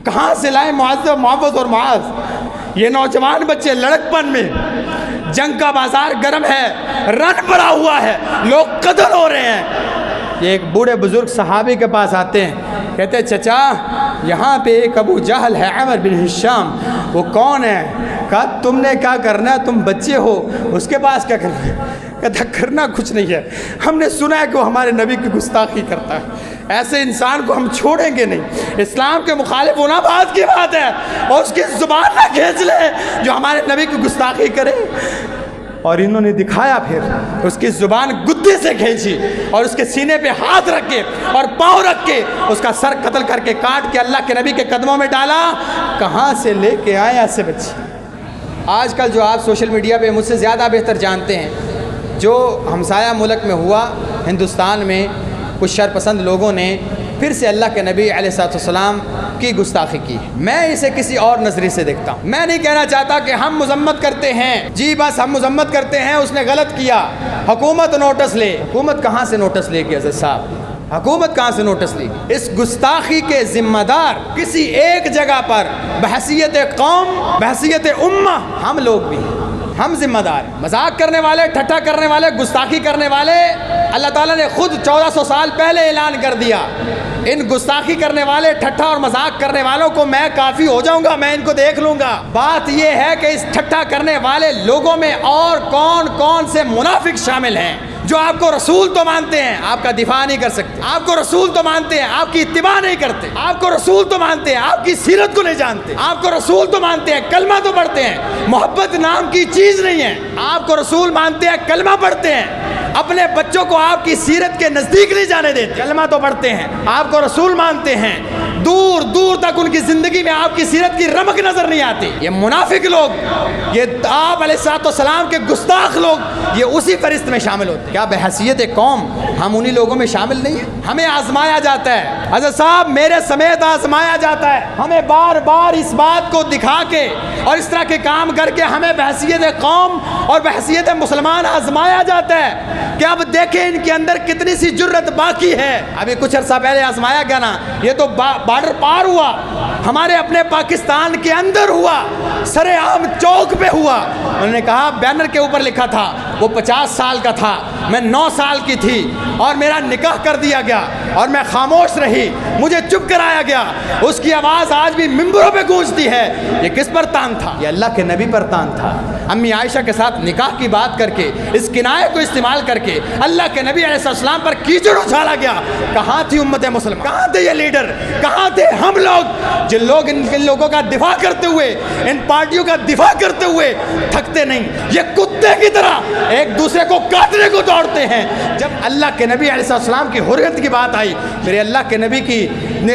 کہاں سے لائے معوذ اور معاذ؟ یہ نوجوان بچے لڑکپن میں، جنگ کا بازار گرم ہے، رن پڑا ہوا ہے، لوگ قتل ہو رہے ہیں۔ یہ ایک بوڑھے بزرگ صحابی کے پاس آتے ہیں، کہتے ہیں چچا یہاں پہ ایک ابو جہل ہے، عمر بن ہشام، وہ کون ہے؟ کہا تم نے کیا کرنا ہے، تم بچے ہو، اس کے پاس کیا کرنا ہے؟ کہتا کرنا کچھ نہیں ہے، ہم نے سنا ہے کہ وہ ہمارے نبی کی گستاخی کرتا ہے، ایسے انسان کو ہم چھوڑیں گے نہیں، اسلام کے مخالف ہونا بات کی بات ہے، اور اس کی زبان نہ کھینچ لے جو ہمارے نبی کی گستاخی کرے۔ اور انہوں نے دکھایا، پھر اس کی زبان گدے سے کھینچی اور اس کے سینے پہ ہاتھ رکھ کے اور پاؤں رکھ کے اس کا سر قتل کر کے کاٹ کے اللہ کے نبی کے قدموں میں ڈالا۔ کہاں سے لے کے آئے ایسے بچے؟ آج کل جو آپ سوشل میڈیا پہ مجھ سے زیادہ بہتر جانتے ہیں، جو ہمسایہ ملک میں ہوا ہندوستان میں، کچھ شرپسند لوگوں نے پھر سے اللہ کے نبی علیہ الصلوۃ والسلام کی گستاخی کی، میں اسے کسی اور نظریے سے دیکھتا ہوں۔ میں نہیں کہنا چاہتا کہ ہم مذمت کرتے ہیں، جی بس ہم مذمت کرتے ہیں، اس نے غلط کیا، حکومت نوٹس لے۔ حکومت کہاں سے نوٹس لے گی حضرت صاحب؟ حکومت کہاں سے نوٹس لی؟ اس گستاخی کے ذمہ دار کسی ایک جگہ پر بحیثیت قوم، بحیثیت امہ ہم لوگ بھی ہیں، ہم ذمہ دار ہیں۔ مذاق کرنے والے، ٹھٹھا کرنے والے، گستاخی کرنے والے، اللہ تعالیٰ نے خود 1400 سال پہلے اعلان کر دیا، ان گستاخی کرنے والے، ٹھٹھا اور مذاق کرنے والوں کو میں کافی ہو جاؤں گا، میں ان کو دیکھ لوں گا۔ بات یہ ہے کہ اس ٹھٹھا کرنے والے لوگوں میں اور کون کون سے منافق شامل ہیں جو آپ کو رسول تو مانتے ہیں، آپ کا دفاع نہیں کر سکتے، آپ کو رسول تو مانتے ہیں، آپ کی اتباع نہیں کرتے، آپ کو رسول تو مانتے ہیں، آپ کی سیرت کو نہیں جانتے، آپ کو رسول تو مانتے ہیں، کلمہ تو پڑھتے ہیں، محبت نام کی چیز نہیں ہے، آپ کو رسول مانتے ہیں، کلمہ پڑھتے ہیں، اپنے بچوں کو آپ کی سیرت کے نزدیک نہیں جانے دیتے، کلمہ تو پڑھتے ہیں، آپ کو رسول مانتے ہیں، دور دور تک ان کی زندگی میں آپ کی سیرت کی رمق نظر نہیں آتی۔ یہ منافق لوگ، یہ آپ علیہ الصلوۃ والسلام کے گستاخ لوگ، یہ اسی فہرست میں شامل ہوتے ہیں۔ کیا بحیثیت قوم ہم انہی لوگوں میں شامل نہیں ہیں؟ ہمیں آزمایا جاتا ہے حضرت صاحب، میرے سمیت آزمایا جاتا ہے، ہمیں بار بار اس بات کو دکھا کے اور اس طرح کے کام کر کے ہمیں بحیثیت قوم اور بحیثیت مسلمان آزمایا جاتا ہے کہ اب دیکھیں ان کے اندر کتنی سی جرت باقی ہے۔ ابھی کچھ عرصہ پہلے آزمایا گیا نا، یہ تو بارڈر پار ہوا، ہمارے اپنے پاکستان کے اندر ہوا، سر عام چوک پہ ہوا۔ انہوں نے کہا، بینر کے اوپر لکھا تھا وہ 50 سال کا تھا، میں 9 سال کی تھی اور میرا نکاح کر دیا گیا اور میں خاموش رہی، مجھے چپ کرایا گیا، اس کی آواز آج بھی ممبروں پہ گونجتی ہے۔ یہ کس پر تان تھا؟ یہ اللہ کے نبی پر تان تھا۔ امی عائشہ کے ساتھ نکاح کی بات کر کے، اس کنایے کو استعمال کر کے اللہ کے نبی علیہ السلام پر کیچڑ اچھالا گیا۔ کہاں تھی امت مسلمہ؟ کہاں تھے یہ لیڈر؟ کہاں تھے ہم لوگ جن لوگ ان لوگوں کا دفاع کرتے ہوئے، ان پارٹیوں کا دفاع کرتے ہوئے تھکتے نہیں؟ یہ کتے کی طرح ایک دوسرے کو کاٹنے کو دوڑتے ہیں۔ جب اللہ کے نبی علیہ السلام کی حریت کی بات آئی، میرے اللہ کے نبی کی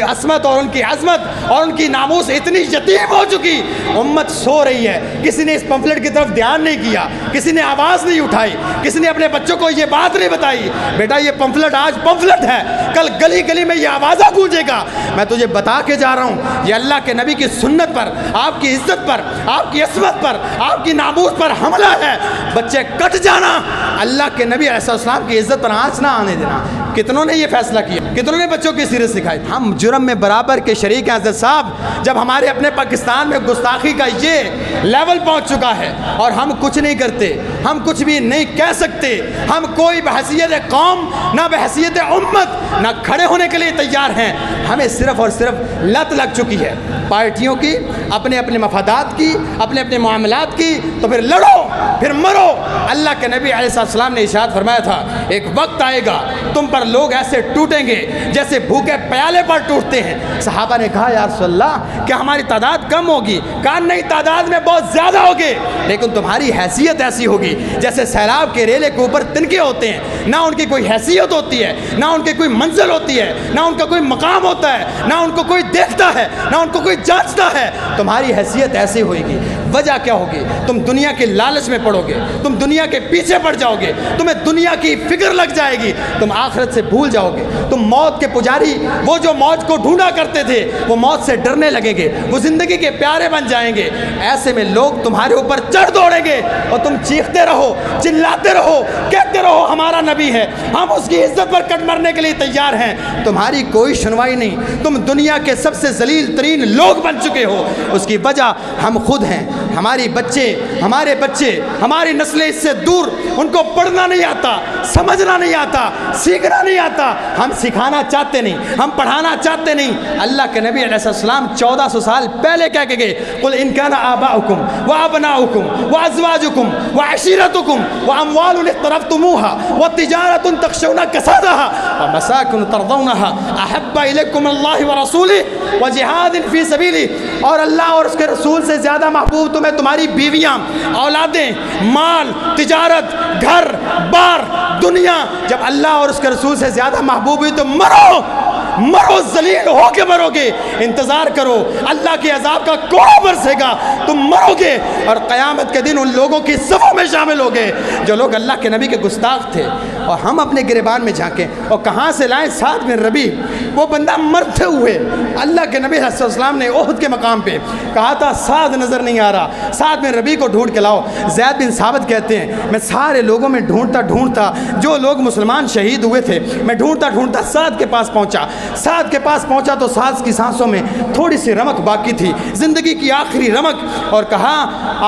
عصمت اور ان کی عظمت اور ان کی ناموس اتنی یتیم ہو چکی، امت سو رہی ہے، کسی نے اس پمفلٹ کی طرف دھیان نہیں کیا، کسی نے آواز نہیں اٹھائی، کسی نے اپنے بچوں کو یہ بات نہیں بتائی، بیٹا یہ پمفلٹ آج پمفلٹ ہے، کل گلی گلی میں یہ آوازہ گونجے گا۔ میں تجھے بتا کے جا رہا ہوں، یہ اللہ کے نبی کی سنت پر، آپ کی عزت پر، آپ کی عصمت پر، آپ کی ناموس پر حملہ ہے۔ بچے کٹ جانا، اللہ کے نبی علیہ السلام کی عزت پر آنچ نہ آنے دینا۔ کتنوں نے یہ فیصلہ کیا؟ کتنوں نے بچوں کی سیرت سکھائی؟ ہم جرم میں برابر کے شریک ہیں حضرت صاحب۔ جب ہمارے اپنے پاکستان میں گستاخی کا یہ لیول پہنچ چکا ہے اور ہم کچھ نہیں کرتے، ہم کچھ بھی نہیں کہہ سکتے، ہم کوئی بحیثیت قوم نہ بحیثیت امت نہ کھڑے ہونے کے لیے تیار ہیں، ہمیں صرف اور صرف لت لگ چکی ہے پارٹیوں کی، اپنے اپنے مفادات کی، اپنے اپنے معاملات کی۔ تو پھر لڑو، پھر مرو۔ اللہ کے نبی علیہ السلام نے ارشاد فرمایا تھا، ایک وقت آئے گا تم پر لوگ ایسے ٹوٹیں گے جیسے بھوکے پیالے پر ٹوٹتے ہیں۔ صحابہ نے کہا، یا رسول اللہ کیا ہماری تعداد کم ہوگی؟ کہا نہیں، تعداد میں بہت زیادہ ہوگی، لیکن تمہاری حیثیت ایسی ہوگی جیسے سیلاب کے ریلے کے اوپر تنکے ہوتے ہیں، نہ ان کی کوئی حیثیت ہوتی ہے، نہ ان کی کوئی منزل ہوتی ہے، نہ ان کا کوئی مقام ہوتا ہے، نہ ان کو کوئی دیکھتا ہے، نہ ان کو کوئی جانچتا ہے۔ تمہاری حیثیت ایسی ہوئے گی۔ وجہ کیا ہوگی؟ تم دنیا کے لالچ میں پڑو گے، تم دنیا کے پیچھے پڑ جاؤ گے، تمہیں دنیا کی فکر لگ جائے گی، تم آخرت سے بھول جاؤ گے، تم موت کے پجاری، وہ جو موت کو ڈھونڈا کرتے تھے، وہ موت سے ڈرنے لگیں گے، وہ زندگی کے پیارے بن جائیں گے۔ ایسے میں لوگ تمہارے اوپر چڑھ دوڑیں گے اور تم چیختے رہو، چلاتے رہو، کہتے رہو ہمارا نبی ہے، ہم اس کی عزت پر کٹ مرنے کے لیے تیار ہیں۔ تمہاری کوئی سنوائی نہیں، تم دنیا کے سب سے ذلیل ترین لوگ بن چکے ہو۔ اس کی وجہ ہم خود ہیں۔ ہمارے بچے ہماری نسلیں اس سے دور، ان کو پڑھنا نہیں آتا، سمجھنا نہیں آتا، سیکھنا نہیں آتا۔ ہم سکھانا چاہتے نہیں، ہم پڑھانا چاہتے نہیں۔ اللہ کے نبی علیہ السلام 1400 سال پہلے کہہ کے گئے، قل ان کان آباؤکم وابناؤکم وازواجکم وعشیرتکم واموال اقترفتموها وتجارۃ تخشون کسادها ومساکن ترضونها احب الیکم اللہ ورسولہ وجہاد فی سبیلہ۔ اور اللہ اور اس کے رسول سے زیادہ محبوب تمہیں تمہاری بیویاں، اولادیں، مال، تجارت، گھر بار، دنیا۔ جب اللہ اور اس کے رسول سے زیادہ محبوب ہوئی تو مرو، ذلیل ہو کے مرو گے۔ انتظار کرو، اللہ کے عذاب کا کوڑا برسے گا، تم مرو گے اور قیامت کے دن ان لوگوں کی صفوں میں شامل ہوگے جو لوگ اللہ کے نبی کے گستاخ تھے۔ اور ہم اپنے گریبان میں جھانکیں اور کہاں سے لائیں؟ سعد بن ربیع، وہ بندہ مرتے ہوئے اللہ کے نبی علیہ السلام نے احد کے مقام پہ کہا تھا سعد نظر نہیں آ رہا، سعد بن ربیع کو ڈھونڈ کے لاؤ۔ زید بن ثابت کہتے ہیں میں سارے لوگوں میں ڈھونڈتا جو لوگ مسلمان شہید ہوئے تھے، میں ڈھونڈتا سعد کے پاس پہنچا۔ سعد کے پاس پہنچا تو سعد کی سانسوں میں تھوڑی سی رمق باقی تھی، زندگی کی آخری رمق، اور کہا،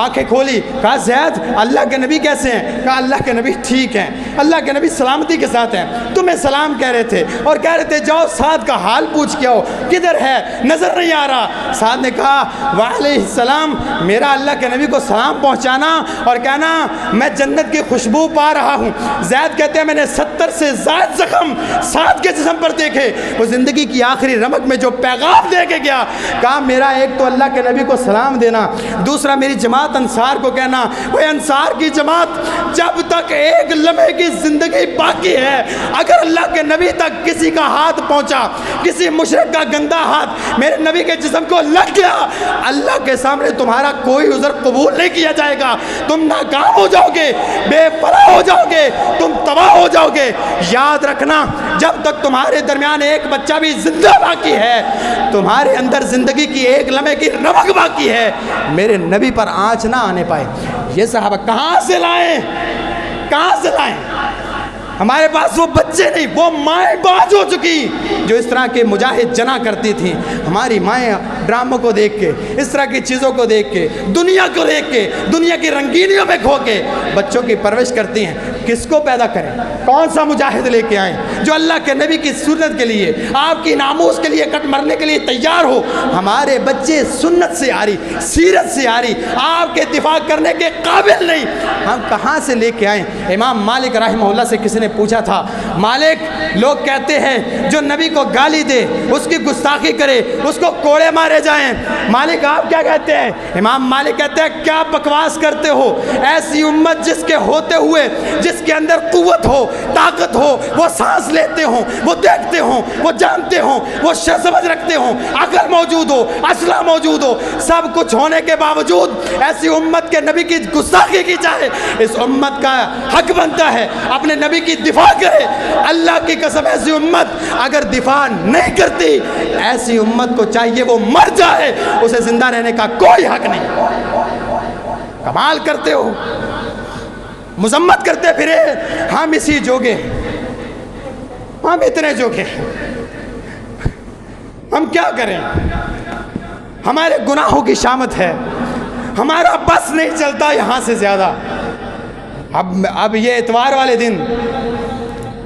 آنکھیں کھولی، کہا زید اللہ کے نبی کیسے ہیں؟ کہا اللہ کے نبی ٹھیک ہیں، اللہ کے نبی سلامتی کے ساتھ ہیں، تمہیں سلام کہہ رہے تھے اور کہہ رہے تھے جاؤ سعد کا حال پوچھ کے آؤ، کدھر ہے؟ نظر نہیں آ رہا۔ سعد نے کہا وعلیہ السلام، میرا اللہ کے نبی کو سلام پہنچانا اور کہنا میں جنت کی خوشبو پا رہا ہوں۔ زید کہتے ہیں میں نے 70 سے زائد زخم سعد کے جسم پر دیکھے، وہ زندگی کی آخری رمق میں جو پیغام دے کے گیا، کہا میرا ایک تو اللہ کے نبی کو سلام دینا، دوسرا میری جماعت انصار کو کہنا وہ انصار کی جماعت جب تک ایک لمحے کی زندگی باقی ہے، اگر اللہ کے نبی تک کسی کا ہاتھ پہنچا، کسی مشرک کا گندا ہاتھ میرے نبی کے جسم کو لگ گیا، اللہ کے سامنے تمہارا کوئی عذر قبول نہیں کیا جائے گا، تم ناکام ہو جاؤ گے، بے پناہ ہو جاؤ گے، تم تباہ ہو جاؤ گے۔ یاد رکھنا جب تک تمہارے درمیان ایک بچہ بھی زندہ باقی ہے، تمہارے اندر زندگی کی ایک لمحے کی رمق باقی ہے، میرے نبی پر آنچ نہ آنے پائے۔ یہ صحابہ کہاں سے لائیں؟ ہمارے پاس وہ بچے نہیں، وہ مائیں باز ہو چکی جو اس طرح کے مجاہد جنا کرتی تھیں۔ ہماری مائیں ڈراموں کو دیکھ کے، اس طرح کی چیزوں کو دیکھ کے، دنیا کو دیکھ کے، دنیا کی رنگینیوں میں کھو کے بچوں کی پرورش کرتی ہیں۔ کس کو پیدا کریں؟ کون سا مجاہد لے کے آئیں جو اللہ کے نبی کی سنت کے لیے، آپ کی ناموس کے لیے کٹ مرنے کے لیے تیار ہو؟ ہمارے بچے سنت سے آ رہی، سیرت سے آ رہی، آپ کے دفاع کرنے کے قابل نہیں، ہم کہاں سے لے کے آئیں؟ امام مالک رحمہ اللہ سے کسی نے پوچھا تھا، مالک لوگ کہتے ہیں جو نبی کو گالی دے، اس کی گستاخی کرے، اس کو کوڑے مارے جائیں، مالک آپ کیا کہتے ہیں؟ امام مالک کہتے ہیں کیا بکواس کرتے ہو؟ ایسی امت جس کے ہوتے ہوئے، جس کے اندر قوت ہو، طاقت ہو، وہ سانس لیتے ہوں، وہ دیکھتے ہوں، وہ جانتے ہوں، وہ سمجھ رکھتے ہوں، عقل موجود ہو، اسلحہ موجود ہو، سب کچھ ہونے کے باوجود ایسی امت کے نبی کی گستاخی کی جائے، اس امت کا حق بنتا ہے اپنے نبی کی دفاع کرے۔ اللہ کی قسم ایسی امت اگر دفاع نہیں کرتی، ایسی امت کو چاہیے وہ مر جائے، اسے زندہ رہنے کا کوئی حق نہیں۔ کمال کرتے ہو، مذمت کرتے پھرے، ہم اسی جوگے، ہم اتنے جوگے، ہم کیا کریں؟ ہمارے گناہوں کی شامت ہے، ہمارا بس نہیں چلتا یہاں سے زیادہ۔ اب یہ اتوار والے دن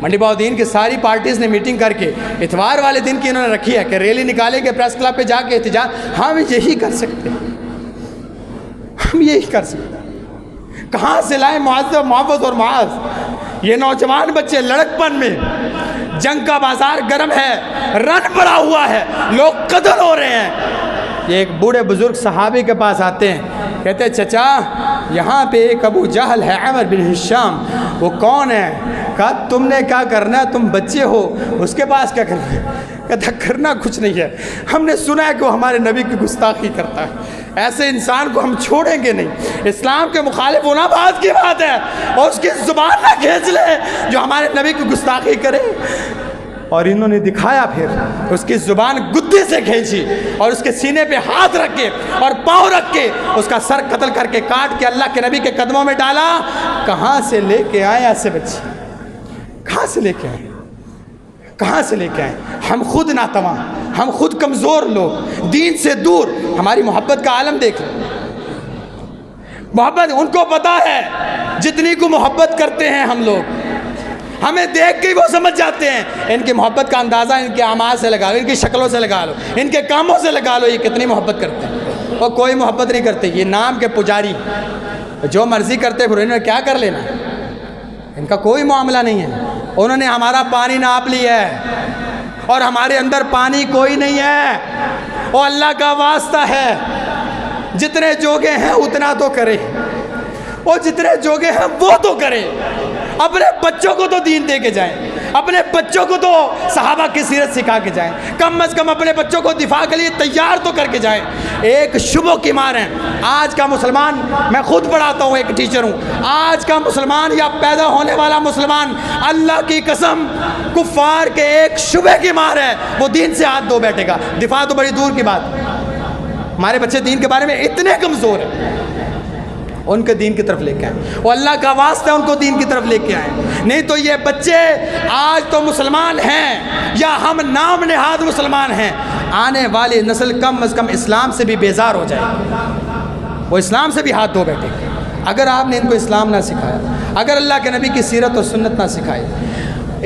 منڈی بہاؤدین کی ساری پارٹیز نے میٹنگ کر کے اتوار والے دن کی انہوں نے رکھی ہے کہ ریلی نکالیں گے، پریس کلب پہ جا کے احتجاج۔ ہم یہی کر سکتے ہیں، ہم یہی کر سکتے ہیں۔ کہاں سے لائیں معذب، محبت اور معاذ؟ یہ نوجوان بچے لڑکپن میں، جنگ کا بازار گرم ہے، رن پڑا ہوا ہے، لوگ قتل ہو رہے ہیں۔ یہ ایک بوڑھے بزرگ صحابی کے پاس آتے ہیں، کہتے ہیں چچا یہاں پہ ایک ابو جہل ہے، عمر بن ہشام، وہ کون ہے؟ کہا تم نے کیا کرنا ہے، تم بچے ہو، اس کے پاس کیا کرنا ہے؟ کہتا کرنا کچھ نہیں ہے، ہم نے سنا ہے کہ وہ ہمارے نبی کی گستاخی کرتا ہے، ایسے انسان کو ہم چھوڑیں گے نہیں، اسلام کے مخالف ہونا بات کی بات ہے، اور اس کی زبان نہ کھینچ لے جو ہمارے نبی کی گستاخی کرے۔ اور انہوں نے دکھایا، پھر اس کی زبان گدے سے کھینچی اور اس کے سینے پہ ہاتھ رکھ کے اور پاؤں رکھ کے اس کا سر قتل کر کے کاٹ کے اللہ کے نبی کے قدموں میں ڈالا۔ کہاں سے لے کے آئے ایسے بچے؟ کہاں سے لے کے آئے؟ کہاں سے لے کے آئے؟ ہم خود ناتواں، ہم خود کمزور لوگ، دین سے دور۔ ہماری محبت کا عالم دیکھ لیں، محبت ان کو پتا ہے جتنی کو محبت کرتے ہیں ہم لوگ، ہمیں دیکھ کے ہی وہ سمجھ جاتے ہیں۔ ان کی محبت کا اندازہ ان کے اعمال سے لگا لو، ان کی شکلوں سے لگا لو، ان کے کاموں سے لگا لو، یہ کتنی محبت کرتے ہیں۔ اور کوئی محبت نہیں کرتے، یہ نام کے پجاری، جو مرضی کرتے پھر انہوں نے کیا کر لینا، ان کا کوئی معاملہ نہیں ہے۔ انہوں نے ہمارا پانی ناپ لیا ہے اور ہمارے اندر پانی کوئی نہیں ہے۔ وہ اللہ کا واسطہ ہے، جتنے جوگے ہیں اتنا تو کرے، وہ جتنے جوگے ہیں وہ تو کرے۔ اپنے بچوں کو تو دین دے کے جائیں، اپنے بچوں کو تو صحابہ کی سیرت سکھا کے جائیں، کم از کم اپنے بچوں کو دفاع کے لیے تیار تو کر کے جائیں۔ ایک شبوں کی مار ہیں آج کا مسلمان، میں خود پڑھاتا ہوں، ایک ٹیچر ہوں، آج کا مسلمان یا پیدا ہونے والا مسلمان اللہ کی قسم کفار کے ایک شبے کی مار ہے، وہ دین سے ہاتھ دھو بیٹھے گا۔ دفاع تو بڑی دور کی بات، ہمارے بچے دین کے بارے میں اتنے کمزور ہیں، ان کے دین کی طرف لے کے آئیں، وہ اللہ کا واسطہ ان کو دین کی طرف لے کے آئیں۔ نہیں تو یہ بچے آج تو مسلمان ہیں یا ہم نام نہاد مسلمان ہیں، آنے والی نسل کم از کم اسلام سے بھی بیزار ہو جائے، وہ اسلام سے بھی ہاتھ دھو بیٹھے۔ اگر آپ نے ان کو اسلام نہ سکھایا، اگر اللہ کے نبی کی سیرت اور سنت نہ سکھائی۔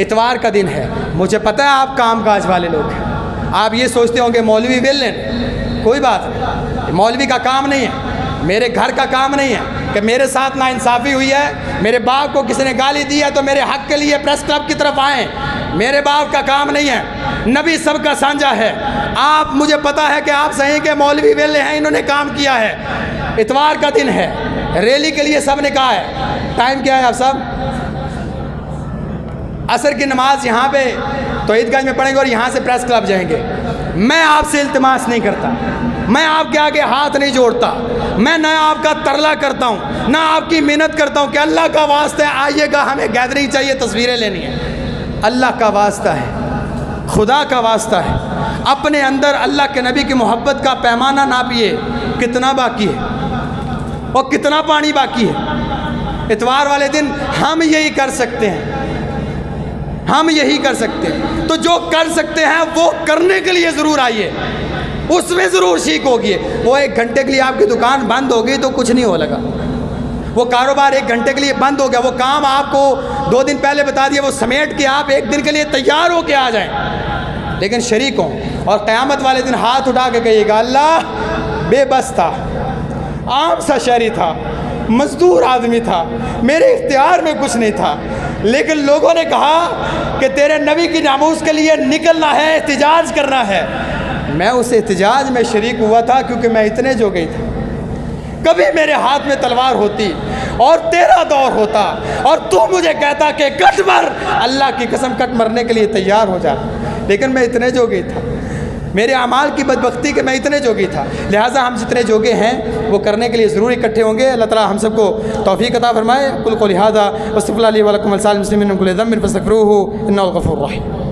اتوار کا دن ہے، مجھے پتہ ہے آپ کام کاج والے لوگ ہیں، آپ یہ سوچتے ہوں کہ مولوی ویلن، کوئی بات نہیں، مولوی کا کام نہیں ہے، میرے گھر کا کام نہیں ہے کہ میرے ساتھ ناانصافی ہوئی ہے، میرے باپ کو کسی نے گالی دی ہے تو میرے حق کے لیے پریس کلب کی طرف آئیں، میرے باپ کا کام نہیں ہے۔ نبی سب کا سانجا ہے۔ آپ، مجھے پتا ہے کہ آپ صحیح کہ مولوی ویلے ہیں، انہوں نے کام کیا ہے۔ اتوار کا دن ہے، ریلی کے لیے سب نے کہا ہے، ٹائم کیا ہے آپ سب؟ عصر کی نماز یہاں پہ تو عیدگاہ میں پڑھیں گے اور یہاں سے پریس کلب جائیں گے۔ میں آپ سے التماس نہیں کرتا، میں آپ کے آگے ہاتھ نہیں جوڑتا، میں نہ آپ کا ترلا کرتا ہوں، نہ آپ کی محنت کرتا ہوں کہ اللہ کا واسطہ ہے آئیے گا، ہمیں گیدرنگ چاہیے، تصویریں لینی ہے۔ اللہ کا واسطہ ہے، خدا کا واسطہ ہے، اپنے اندر اللہ کے نبی کی محبت کا پیمانہ ناپیے، کتنا باقی ہے اور کتنا پانی باقی ہے۔ اتوار والے دن ہم یہی کر سکتے ہیں، ہم یہی کر سکتے ہیں، تو جو کر سکتے ہیں وہ کرنے کے لیے ضرور آئیے، اس میں ضرور سیکھ ہوگی۔ وہ ایک گھنٹے کے لیے آپ کی دکان بند ہوگی تو کچھ نہیں ہو لگا، وہ کاروبار ایک گھنٹے کے لیے بند ہو گیا، وہ کام آپ کو 2 دن پہلے بتا دیا، وہ سمیٹ کے آپ 1 دن کے لیے تیار ہو کے آ جائیں، لیکن شریک ہوں اور قیامت والے دن ہاتھ اٹھا کے کہیے گا اللہ بے بس تھا، عام سا شہری تھا، مزدور آدمی تھا، میرے اختیار میں کچھ نہیں تھا، لیکن لوگوں نے کہا کہ تیرے نبی کی ناموس کے لیے نکلنا ہے، احتجاج کرنا ہے۔ میں اس احتجاج میں شریک ہوا تھا کیونکہ میں اتنے جو گئی تھا، کبھی میرے ہاتھ میں تلوار ہوتی اور تیرا دور ہوتا اور تو مجھے کہتا کہ کٹ مر، اللہ کی قسم کٹ مرنے کے لیے تیار ہو جا، لیکن میں اتنے جو گئی تھا، میرے اعمال کی بدبختی کہ میں اتنے جوگی تھا۔ لہٰذا ہم جتنے جوگے ہیں وہ کرنے کے لیے ضرور اکٹھے ہوں گے۔ اللہ تعالیٰ ہم سب کو توفیق عطا فرمائے۔ قل قولی ھذا واستغفر اللہ لی ولکم ولسائر المسلمین من کل ذنب فاستغفروہ انہ الغفور الرحیم۔